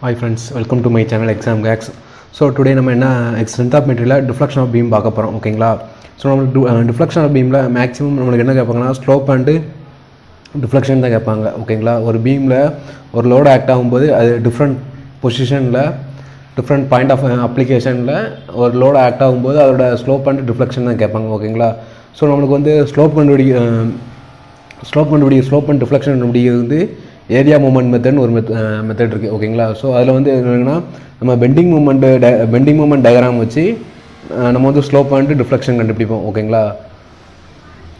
Hi friends, welcome to my channel Exam Gags. So today நம்ம என்ன strength of material deflection of beam பார்க்க போகிறோம் ஓகேங்களா. So நம்மளுக்கு deflection of beamல மேக்ஸிமம் நம்மளுக்கு என்ன கேட்பாங்கன்னா ஸ்லோப் அண்டு டிஃப்ளெக்ஷன் தான் கேட்பாங்க ஓகேங்களா. ஒரு பீமில் ஒரு லோடு ஆக்ட் ஆகும்போது அது டிஃப்ரெண்ட் பொசிஷனில் டிஃப்ரெண்ட் பாயிண்ட் ஆஃப் அப்ளிகேஷனில் ஒரு லோடு ஆக்ட் ஆகும்போது அதோட ஸ்லோப் அண்டு டிஃப்ளெக்ஷன் தான் கேட்பாங்க ஓகேங்களா. ஸோ நம்மளுக்கு வந்து ஸ்லோப் அண்ட் டிஃப்ளெக்ஷன் கண்டுபிடிக்கிறது வந்து ஏரியா மூமெண்ட் மெத்தட்னு ஒரு மெத்தட் இருக்குது ஓகேங்களா. ஸோ அதில் வந்து என்னென்னா நம்ம பெண்டிங் மூமெண்ட் டயக்ராம் வச்சு நம்ம வந்து ஸ்லோப் அண்ட் டிஃப்ளெக்ஷன் கண்டுபிடிப்போம் ஓகேங்களா.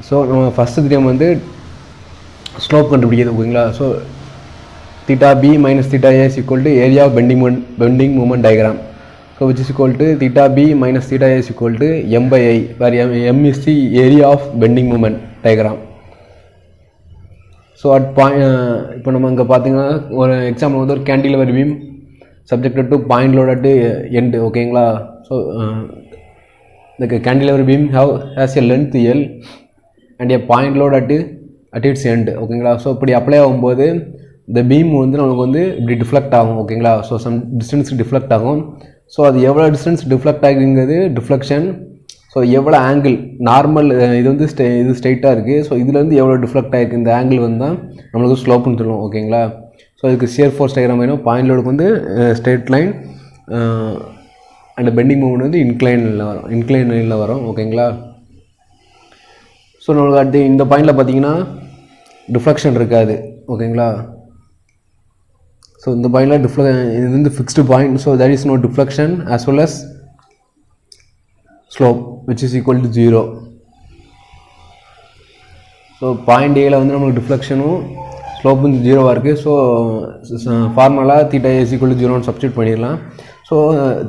ஸோ நம்ம ஃபஸ்ட்டு தியம் வந்து ஸ்லோப் கண்டுபிடிக்கிறது ஓகேங்களா. So theta b minus theta a is equal to area of bending moment diagram. So which is equal to theta b minus theta a is equal to m by I, where m is the area of bending moment diagram. So at இப்போ நம்ம இங்கே பார்த்தீங்கன்னா ஒரு example வந்து ஒரு cantilever beam subjected to point load at end ஓகேங்களா. So இந்த cantilever beam has a length L and a point load at its end ஓகேங்களா. ஸோ இப்படி அப்ளை ஆகும்போது இந்த பீம் வந்து நமக்கு வந்து இப்படி டிஃப்ளெக்ட் ஆகும் ஓகேங்களா. ஸோ சம் டிஸ்டன்ஸுக்கு டிஃப்ளெக்ட் ஆகும். ஸோ அது எவ்வளோ டிஸ்டன்ஸ் டிஃப்ளெக்ட் ஆகுங்கிறது டிஃப்ளெக்ஷன். ஸோ எவ்வளோ ஆங்கிள் நார்மல் இது வந்து இது ஸ்ட்ரெயிட்டாக இருக்குது. ஸோ இதுலேருந்து எவ்வளோ டிஃப்ளெக்ட் ஆகிருக்கு இந்த ஆங்கிள் வந்து தான் நம்மளுக்கு ஸ்லோப்புன்னு சொல்லுவோம் ஓகேங்களா. ஸோ இதுக்கு ஷியர் ஃபோர்ஸ் டயக்ராம் வேணும். பாயிண்ட் லோடுக்கு வந்து straight line and bending movement வந்து இன்க்ளைன் லைனில் வரும் ஓகேங்களா. ஸோ நம்மளுக்கு அடுத்து இந்த பாயிண்டில் பார்த்தீங்கன்னா டிஃப்ளெக்ஷன் இருக்காது ஓகேங்களா. ஸோ இந்த பாயிண்டில் இது வந்து fixed point. So there is no deflection as well as slope which is equal to 0. So point ஏல வந்து நம்மளுக்கு டிஃப்ளெக்ஷனும் ஸ்லோப்பும் 0வாக இருக்குது. So formula theta A is equal to 0ன்னு சப்ஸ்டியூட் பண்ணிடலாம். ஸோ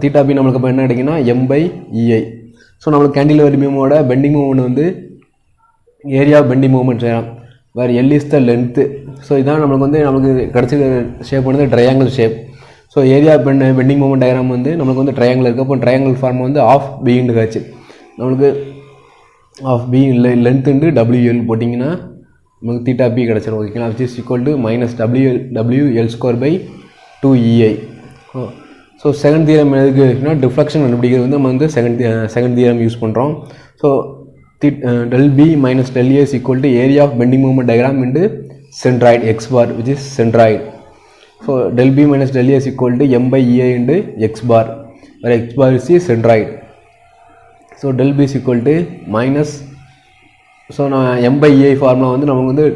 தீட்டா பி நம்மளுக்கு இப்போ என்ன கிடைக்குன்னா எம் பை இஐ. ஸோ நம்மளுக்கு கேண்டிலிவர் பீமோட பெண்டிங் மூவ்மெண்ட் வந்து ஏரியா பெண்டிங் மூவ்மெண்ட் செய்யலாம். வேறு L is the length. So இதான் நம்மளுக்கு வந்து நமக்கு கிடச்சிருக்க ஷேப் வந்து triangle shape. So area bending moment diagram வந்து நம்மளுக்கு வந்து ட்ரையாங்கிள் இருக்குது. அப்போ ட்ரையாங்கிள் ஃபார்ம் வந்து ஆஃப் பின்னு காய்ச்சி நம்மளுக்கு half B length into W L போட்டிங்கன்னா நமக்கு தீட்டா பி கிடச்சிடும் ஓகேங்களா. Which is equal to minus WL square by 2EI. So second theorem எதுக்கு இருக்குன்னா டிஃப்ளெக்ஷன் கண்டுபிடிக்கிறது வந்து நம்ம வந்து செகண்ட் தியரம் யூஸ் பண்ணுறோம். So del b minus del a is equal to area of bending moment diagram into centroid x bar which is centroid. So del b minus del a is equal to m by ei into x bar where x bar is the centroid. So del b is equal to minus so நான் m by ei formula வந்து நமக்கு வந்து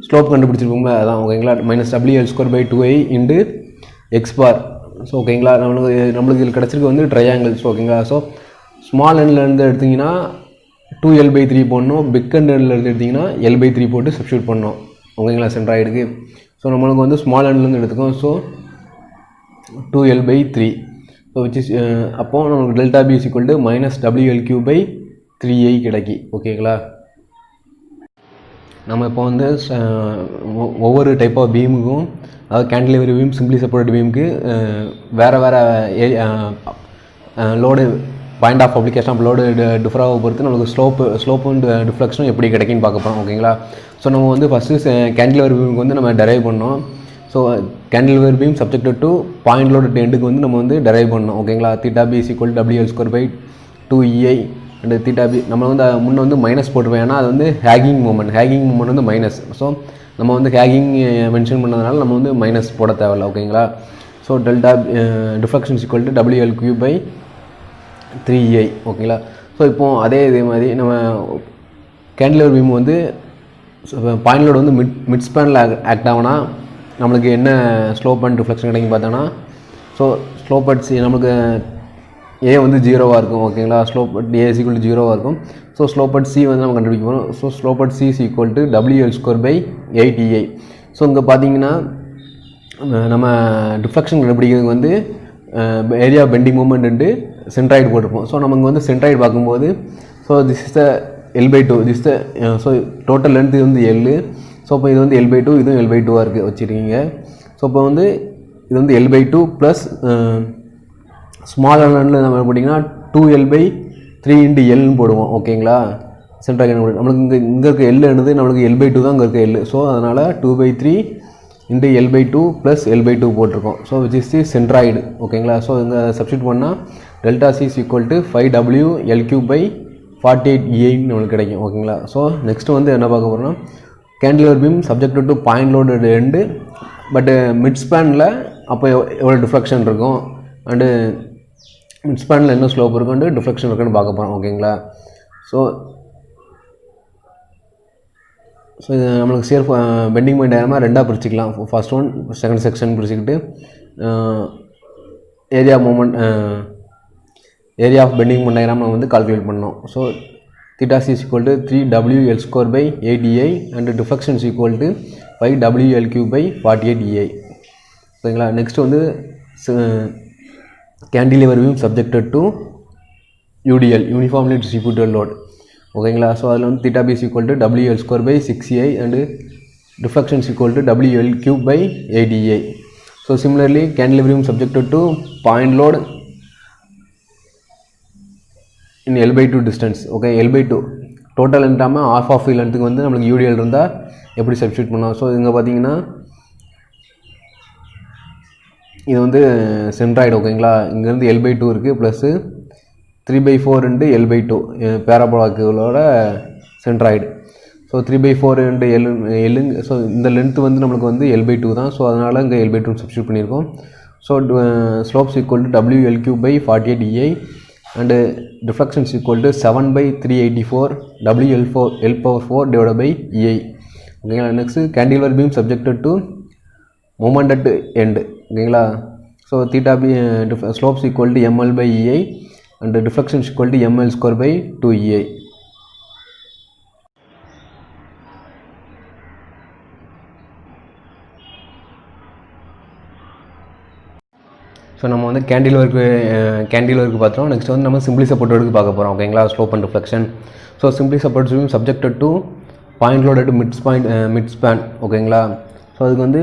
slope கண்டுபிடிச்சிருப்போம்ல அதான் ஓகேங்களா. Minus WL square by 2i into X bar. So ஓகேங்களா நம்மளுக்கு இதில் கிடச்சிருக்கு வந்து ட்ரையாங்கிள்ஸ் ஓகேங்களா. ஸோ ஸ்மால் எண்ட்லேருந்து எடுத்திங்கன்னா 2l/3 போடணும். பிக் எண்ட்லேருந்து எடுத்திங்கன்னா l/3 போட்டு சப்ஸ்டியூட் பண்ணணும் ஓகேங்களா சென்ட்ராய்டுக்கு. ஸோ நம்மளுக்கு வந்து ஸ்மால் எண்ட்லேருந்து எடுத்துக்கோம். So 2l/3. So which is அப்போது நமக்கு delta B is equal to minus WL3/3i கிடைக்கி ஓகேங்களா. நம்ம இப்போ வந்து ஒவ்வொரு டைப் ஆஃப் பீமுக்கும் அதாவது கேண்டிலிவர் பீம் சிம்பிளி சப்போர்ட் பீமுக்கு வேறு load point of application of load டிஃபராக பொறுத்து நம்மளுக்கு ஸ்லோப்பும் டிஃப்ளெக்ஷனும் எப்படி கிடைக்குன்னு பார்க்க போகிறோம் ஓகேங்களா. ஸோ நம்ம வந்து ஃபஸ்ட்டு கேண்டிலிவர் பீமுக்கு வந்து நம்ம டெரைவ் பண்ணோம். So cantilever beam subjected to point load எண்டுக்கு வந்து நம்ம வந்து டெரைவ் பண்ணோம் ஓகேங்களா. Theta B is equal WL square by 2EI and theta B நம்ம வந்து முன்னே வந்து மைனஸ் போட்டுருவோம். ஏன்னா அது வந்து ஹேகிங் மூமெண்ட் வந்து மைனஸ். ஸோ நம்ம வந்து ஹேகிங் மென்ஷன் பண்ணதுனால நம்ம வந்து மைனஸ் போட தேவையில்ல ஓகேங்களா. So delta deflection is equal to WL³ by 3EI ஓகேங்களா. ஸோ இப்போது இதே மாதிரி நம்ம கேண்டிலிவர் பீம் வந்து பாயிண்ட் லோடு வந்து மிட் ஸ்பேனில் ஆக்ட் ஆகுனா நம்மளுக்கு என்ன ஸ்லோப் அண்ட் டிஃப்ளெக்ஷன் கிடைக்கும் பார்த்தோன்னா ஸோ ஸ்லோப் அட் சி நம்மளுக்கு ஏ வந்து 0வாக இருக்கும் ஓகேங்களா. Slope at A is equal to 0வாக இருக்கும். ஸோ ஸ்லோப் அட் சி வந்து நம்ம கண்டுபிடிக்க போகிறோம். So slope at C is equal to WL square by 8EI. So இங்கே பார்த்தீங்கன்னா நம்ம டிஃப்ளெக்ஷன் கண்டுபிடிக்கிறதுக்கு வந்து ஏரியா பெண்டிங் மூமெண்ட் சென்ட்ராய்டு போட்டிருப்போம். ஸோ நம்ம இங்கே வந்து சென்ட்ராய்டு பார்க்கும்போது so this is the L/2 this the so total length இது வந்து L. ஸோ இப்போ இது வந்து L/2 இதுவும் L/2வாக இருக்குது வச்சுருக்கீங்க. ஸோ இப்போ வந்து இது வந்து L/2 ப்ளஸ் ஸ்மால் எண்ணில் நம்ம போட்டிங்கன்னா 2l/3 இன்ட்டு எல்னு போடுவோம் ஓகேங்களா. சென்ட்ராய்டு நம்மளுக்கு இங்கே இருக்க எல் என்னது நம்மளுக்கு L/2 தான் இங்கே இருக்க எல். ஸோ அதனால் 2/3 இன்ட்டு L/2 ப்ளஸ் L/2 போட்டிருக்கோம். So which is the centroid ஓகேங்களா. ஸோ இங்கே சப்ஸ்டியூட் பண்ணால் delta C is equal to 5W/L3/48EI நம்மளுக்கு கிடைக்கும் ஓகேங்களா. ஸோ நெக்ஸ்ட்டு வந்து என்ன பார்க்க போகிறோம்னா cantilever beam subject to point load end பட்டு மிட் ஸ்பேனில் அப்போ எவ்வளோ டிஃப்ளெக்ஷன் இருக்கும் அண்டு மிட் ஸ்பேனில் என்ன ஸ்லோப் இருக்குன்னு டிஃப்ளெக்ஷன் இருக்குன்னு பார்க்க போகிறோம் ஓகேங்களா. ஸோ இது நம்மளுக்கு சேர் பெண்டிங் பாயிண்ட் டயக்ராமாக ரெண்டாக பிரிச்சுக்கலாம். ஃபர்ஸ்ட் ஒன் செகண்ட் செக்ஷன் பிரிச்சுக்கிட்டு area moment area of bending point diagram நம்ம வந்து கால்குலேட் பண்ணோம். So theta c is equal to 3WL²/8EI and deflection is equal to 5WL3/48EI ஓகேங்களா. நெக்ஸ்ட் வந்து cantilever beam subjected to UDL uniformly distributed load ஓகேங்களா. So அதில் வந்து theta b is equal to WL²/6EI and deflection is equal to WL3/8EI. So similarly cantilever beam subjected to point load in L/2 distance okay. L/2 total லென்த்தாமல் half half லென்த்துக்கு வந்து நம்மளுக்கு UDL இருந்தால் எப்படி substitute பண்ணலாம். So இங்கே பார்த்தீங்கன்னா இது வந்து சென்ட்ராய்டு ஓகேங்களா. இங்கேருந்து L/2 இருக்குது ப்ளஸ்ஸு 3/4 இன்ட்டு L/2 பேராபோலாக்கோட சென்ட்ராய்டு. ஸோ 3/4 இன்ட்டு எல்லுங்க. ஸோ இந்த லென்த்து வந்து நம்மளுக்கு வந்து L/2 தான். ஸோ அதனால் இங்கே L/2 சப்ஸ்டியூட் பண்ணியிருக்கோம். So slopes equal to WL3/48EI and deflection is equal to 7/384 WL4/EI ஓகேங்களா. Next cantilever beam subjected to moment at end ஓகேங்களா. So theta b slopes equal to ML/EI and deflection is equal to ML²/2EI. So நம்ம வந்து கேண்டிலிவருக்கு பார்த்தோம். Next வந்து நம்ம simply சப்போர்ட்டோடுக்கு பார்க்க போகிறோம் ஓகேங்களா. Slope and deflection. So simply support beam subjected to point load at mid span ஓகேங்களா. ஸோ அதுக்கு வந்து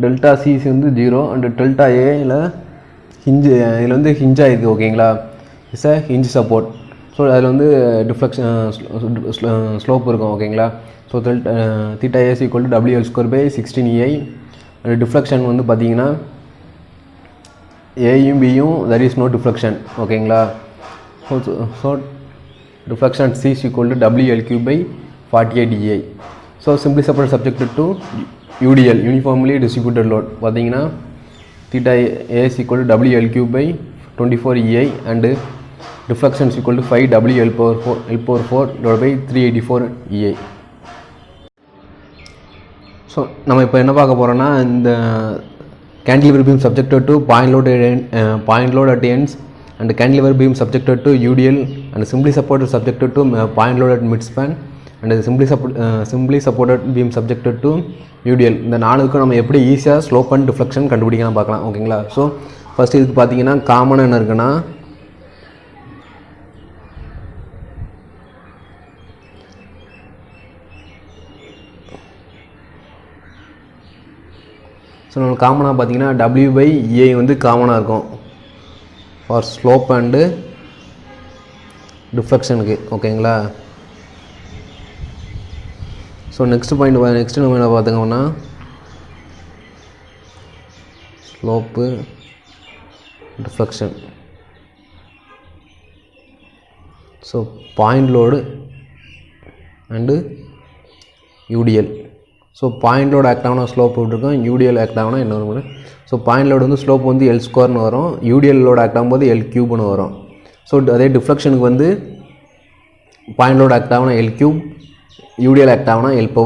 டெல்டா சிசி வந்து 0 அண்ட் டெல்டா ஏல இதில் வந்து ஹிஞ்ச் ஆகிருக்கு ஓகேங்களா. It's a hinge support. So அதில் வந்து டிஃப்ளெக்ஷன் ஸ்லோப் இருக்கும் ஓகேங்களா. So theta a is equal to WL²/16EI and deflection வந்து பார்த்தீங்கன்னா ஏயும் பியும் there is no deflection ஓகேங்களா. So deflection C is equal to WL3/48EI. So simply support subjected to UDL uniformly distributed load பார்த்தீங்கன்னா theta a is equal to WL3/24EI and deflection is equal to 5WL/384EI. So நம்ம இப்போ என்ன பார்க்க போகிறோன்னா இந்த cantilever beam subjected to point load at ends and cantilever beam subjected to UDL and simply supported subjected to point load at midspan and simply supported beam subjected to UDL. இந்த நாலுக்கும் நம்ம எப்படி ஈஸியாக ஸ்லோப் அண்ட் டிஃப்ளெக்ஷன் கண்டுபிடிக்கலாம் பார்க்கலாம் ஓகேங்களா. So first இதுக்கு பார்த்தீங்கன்னா காமனாக என்ன இருக்குன்னா ஸோ நம்ம காமனாக பார்த்தீங்கன்னா W/EI வந்து காமனாக இருக்கும் ஃபார் ஸ்லோப் அண்டு டிஃப்ளெக்ஷனுக்கு ஓகேங்களா. ஸோ நெக்ஸ்ட்டு நம்ம என்ன பார்த்துக்கோன்னா slope deflection. So point load and UDL. So point load act ஆகுனா ஸ்லோப் விட்டுருக்கோம், UDL ஆக்ட் ஆகுனா என்ன வரும். ஸோ பாயிண்ட் லோடு வந்து ஸ்லோப் வந்து L² வரும், UDL லோடு ஆக்ட் ஆகும்போது L³ வரும். ஸோ அதே டிஃப்ளெக்ஷனுக்கு வந்து பாயிண்ட் லோடு ஆக்ட் ஆகுனா L³, UDL ஆக்ட் ஆகுனா L⁴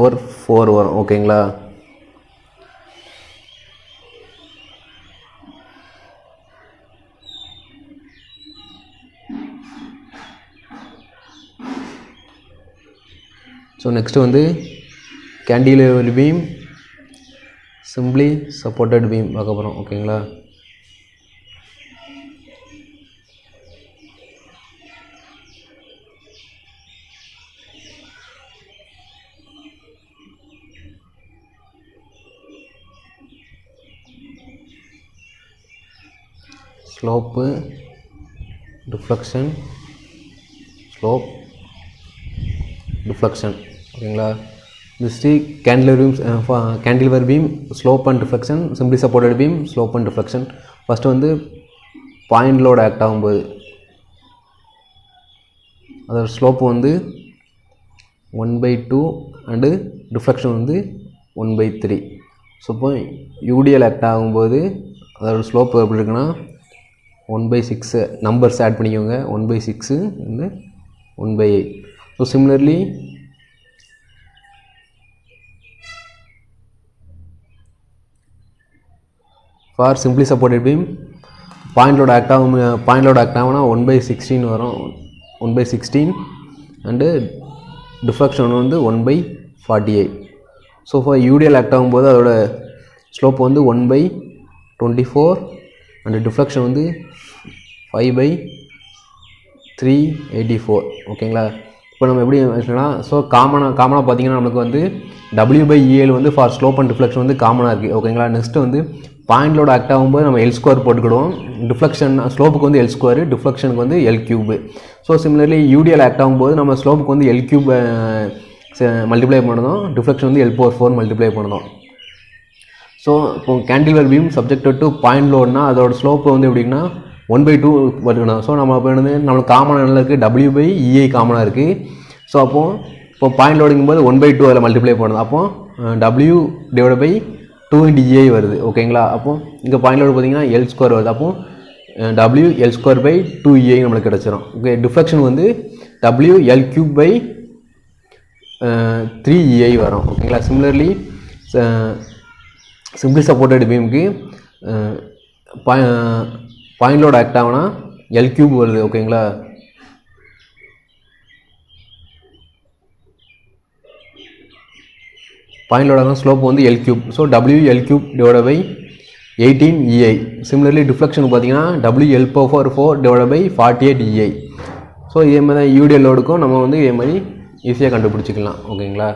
வரும் ஓகேங்களா. ஸோ நெக்ஸ்ட்டு வந்து cantilever beam simply supported beam பார்க்க போகிறோம் ஓகேங்களா. ஸ்லோப்பு டிஃப்ளெக்ஷன் ஸ்லோப் டிஃப்ளெக்ஷன் ஓகேங்களா. This is cantilever beam slope and deflection, simply supported beam slope and deflection. First வந்து பாயிண்ட் லோட் ஆக்ட் ஆகும்போது அதோட ஸ்லோப் வந்து 1/2 அண்டு டிஃப்ளெக்ஷன் வந்து 1/3. ஸோ இப்போ யூடிஎல் ஆக்ட் ஆகும்போது அதோட ஸ்லோப் எப்படி இருக்குன்னா 1/6 நம்பர்ஸ் ஆட் பண்ணிக்கோங்க 1/6 and 1/8. So similarly for simply supported beam point load act ஆகும்னா 1/16 வரும் 1/16 அண்டு டிஃப்ளெக்ஷன் வந்து 1/48. ஸோ ஃபார் யூடிஎல் ஆக்ட் ஆகும்போது அதோட ஸ்லோப் வந்து 1/24 அண்டு டிஃப்ளெக்ஷன் வந்து 5/384. ஓகேங்களா? இப்போ நம்ம எப்படி வச்சுக்கலாம்? ஸோ காமனாக பார்த்தீங்கன்னா நமக்கு வந்து W/EL வந்து ஃபார் ஸ்லோப் அண்ட் டிஃப்ளெக்ஷன் வந்து காமனாக இருக்குது. ஓகேங்களா? நெக்ஸ்ட்டு வந்து பாயிண்ட் லோட் ஆக்ட் ஆகும்போது நம்ம L ஸ்கொயர் போட்டுக்கிடுவோம். டிஃப்ளெக்ஷன் ஸ்லோப்புக்கு வந்து L ஸ்கொயர், டிஃப்ளெக்ஷனுக்கு வந்து L cube. So similarly UDL act ஆகும்போது நம்ம ஸ்லோப்புக்கு வந்து L கியூப் மல்டிப்ளை பண்ணணும், டிஃப்ளெக்ஷன் வந்து L/4 மல்டிப்ளை பண்ணணும். ஸோ இப்போ cantilever beam subjected to point லோட்னா அதோட ஸ்லோப்பு வந்து எப்படின்னா 1/2 வச்சுக்கணும். ஸோ நம்ம இப்போ வந்து நம்மளுக்கு காமனாக என்ன இருக்குது, W/EI காமனாக இருக்குது. ஸோ இப்போ பாயிண்ட் லோடிங்கும் போது 1/2 அதில் மல்டிப்ளை பண்ணணும். அப்போது W/2 × EI வருது. ஓகேங்களா? அப்போது இங்கே பாயிண்ட் லோடு பார்த்தீங்கன்னா L ஸ்கொயர் வருது. அப்போது WL²/2 EI நம்மளுக்கு கிடச்சிரும். ஓகே, டிஃப்ளெக்ஷன் வந்து WL³/3 EI வரும். ஓகேங்களா? சிமிலர்லி சிம்பிளி சப்போர்ட்டட் பீமுக்கு பாயிண்ட் லோட் ஆக்ட் ஆகுனா L³ வருது. ஓகேங்களா? பாயிண்ட் லோட் ஆகும் ஸ்லோப் வந்து L³. So WL³/18 EI. Similarly deflection பார்த்தீங்கன்னா WL/4/48 EI. ஸோ இதே மாதிரி தான் யூடிஎல் லோடுக்கும் நம்ம வந்து இதே மாதிரி ஈஸியாக கண்டுபிடிச்சிக்கலாம். ஓகேங்களா?